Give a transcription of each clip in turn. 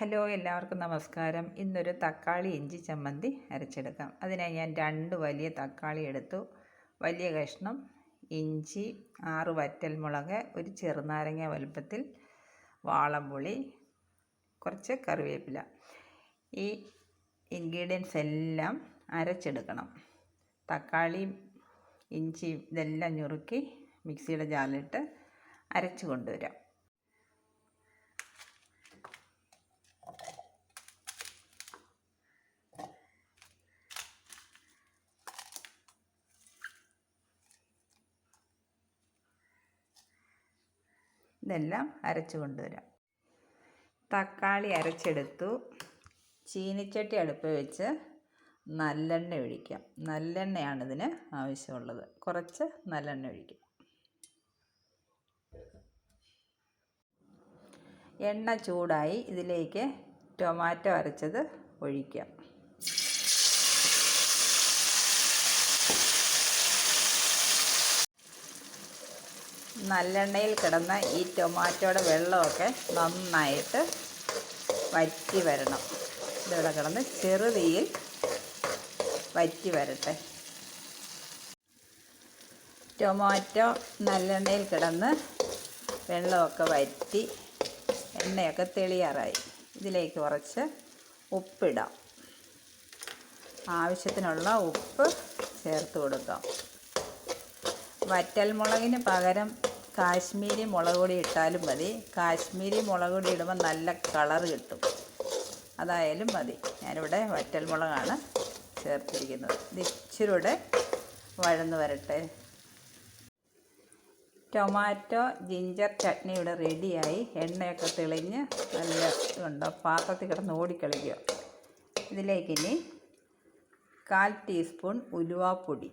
Hello, എല്ലാവർക്കും നമസ്കാരം. ഇന്നൊരു തക്കാളി ഇഞ്ചി ചമ്മന്തി അരച്ചെടുക്കാം. അതിനായി ഞാൻ 2 വലിയ തക്കാളി എടുത്തു. വലിയ കഷ്ണം ഇഞ്ചി, 6 വറ്റൽമുളക്, ഒരു ചെറുനാരങ്ങ വലുപ്പത്തിൽ വാളംപുളി, കുറച്ച് കറിവേപ്പില. ഈ ഇൻഗ്രീഡിയൻസ് എല്ലാം അരച്ചെടുക്കണം. തക്കാളിയും ഇഞ്ചിയും ഇതെല്ലാം ഞുറുക്കി മിക്സിയുടെ ജാറിലിട്ട് അരച്ചു കൊണ്ടുവരാം. ഇതെല്ലാം അരച്ചു കൊണ്ടുവരാം. തക്കാളി അരച്ചെടുത്തു. ചീനിച്ചട്ടി അടുപ്പ് വെച്ച് നല്ലെണ്ണ ഒഴിക്കാം. നല്ലെണ്ണയാണ് ഇതിന് ആവശ്യമുള്ളത്. കുറച്ച് നല്ലെണ്ണ ഒഴിക്കാം. എണ്ണ ചൂടായി. ഇതിലേക്ക് ടൊമാറ്റോ അരച്ചത് ഒഴിക്കാം. നല്ലെണ്ണയിൽ കിടന്ന ഈ ടൊമാറ്റോയുടെ വെള്ളമൊക്കെ നന്നായിട്ട് വറ്റി വരണം. ഇതിവിടെ കിടന്ന് ചെറുതീയിൽ വറ്റി വരട്ടെ. ടൊമാറ്റോ നല്ലെണ്ണയിൽ കിടന്ന് വെള്ളമൊക്കെ വറ്റി എണ്ണയൊക്കെ തെളിയാറായി. ഇതിലേക്ക് കുറച്ച് ഉപ്പിടാം. ആവശ്യത്തിനുള്ള ഉപ്പ് ചേർത്ത് കൊടുക്കാം. വറ്റൽമുളകിന് പകരം കാശ്മീരി മുളക് പൊടി ഇട്ടാലും മതി. കാശ്മീരി മുളക് പൊടി ഇടുമ്പോൾ നല്ല കളർ കിട്ടും. അതായാലും മതി. ഞാനിവിടെ വറ്റൽമുളകാണ് ചേർത്തിരിക്കുന്നത്. ഇത് ഇച്ചിരൂടെ വഴന്ന് വരട്ടെ. ടൊമാറ്റോ ജിഞ്ചർ ചട്നി ഇവിടെ റെഡിയായി. എണ്ണയൊക്കെ തെളിഞ്ഞ് നല്ല ഇതുണ്ടോ, പാത്രത്തിൽ കിടന്ന് ഓടിക്കളിക്കുക. ഇതിലേക്കിനി 1/4 ടീസ്പൂൺ ഉലുവാപ്പൊടി,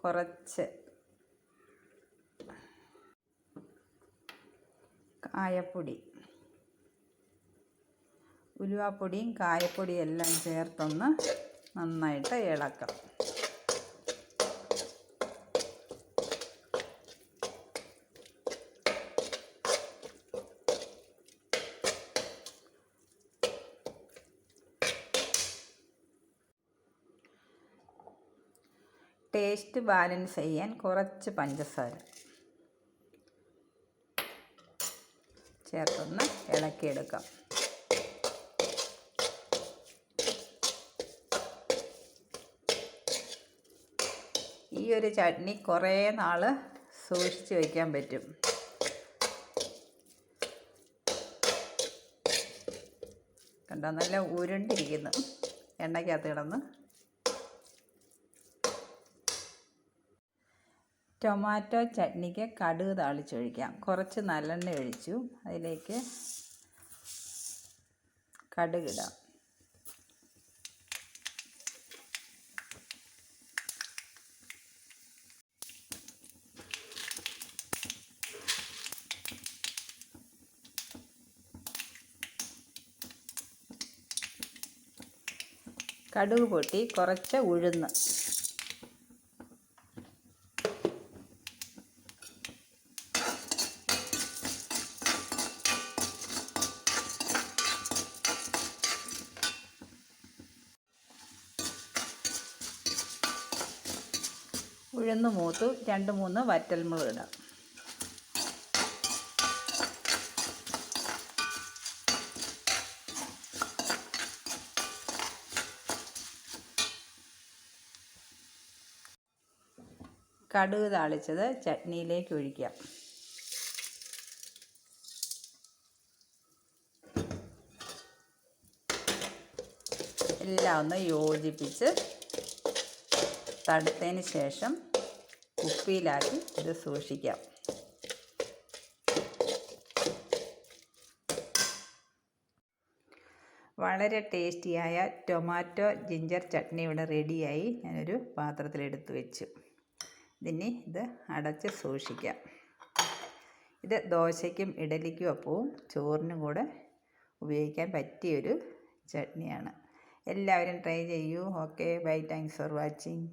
കുറച്ച് കായപ്പൊടി, ഉലുവാപ്പൊടിയും കായപ്പൊടിയും എല്ലാം ചേർത്തൊന്ന് നന്നായിട്ട് ഇളക്കാം. ടേസ്റ്റ് ബാലൻസ് ചെയ്യാൻ കുറച്ച് പഞ്ചസാര ചേർത്തൊന്ന് ഇളക്കിയെടുക്കാം. ഈ ഒരു ചട്നി കുറേ നാൾ സൂക്ഷിച്ച് വയ്ക്കാൻ പറ്റും. കണ്ടോ, നല്ല ഉരുണ്ടിരിക്കുന്നു എണ്ണയ്ക്കകത്ത് കിടന്ന്. ടൊമാറ്റോ ചട്നിക്ക് കടുക് താളിച്ചൊഴിക്കാം. കുറച്ച് നല്ലെണ്ണ ഒഴിച്ചു. അതിലേക്ക് കടുകിടാം. കടുക് പൊട്ടി കുറച്ച് ഉഴുന്ന്, ഉഴുന്ന് മൂത്തു. 2-3 വറ്റൽമുളക് ഇടാം. കടുക് താളിച്ചത് ചട്നിയിലേക്ക് ഒഴിക്കാം. എല്ലാം ഒന്ന് യോജിപ്പിച്ച് തണുത്തതിന് ശേഷം കുപ്പിയിലാക്കി ഇത് സൂക്ഷിക്കാം. വളരെ ടേസ്റ്റിയായ ടൊമാറ്റോ ജിഞ്ചർ ചട്നി ഇവിടെ റെഡിയായി. ഞാനൊരു പാത്രത്തിലെടുത്ത് വെച്ചു. ഇത് അടച്ച് സൂക്ഷിക്കാം. ഇത് ദോശയ്ക്കും ഇഡലിക്കും ഒപ്പവും ചോറിനും കൂടെ ഉപയോഗിക്കാൻ പറ്റിയൊരു ചട്നിയാണ്. എല്ലാവരും ട്രൈ ചെയ്യൂ. Okay, bye. Thanks for watching.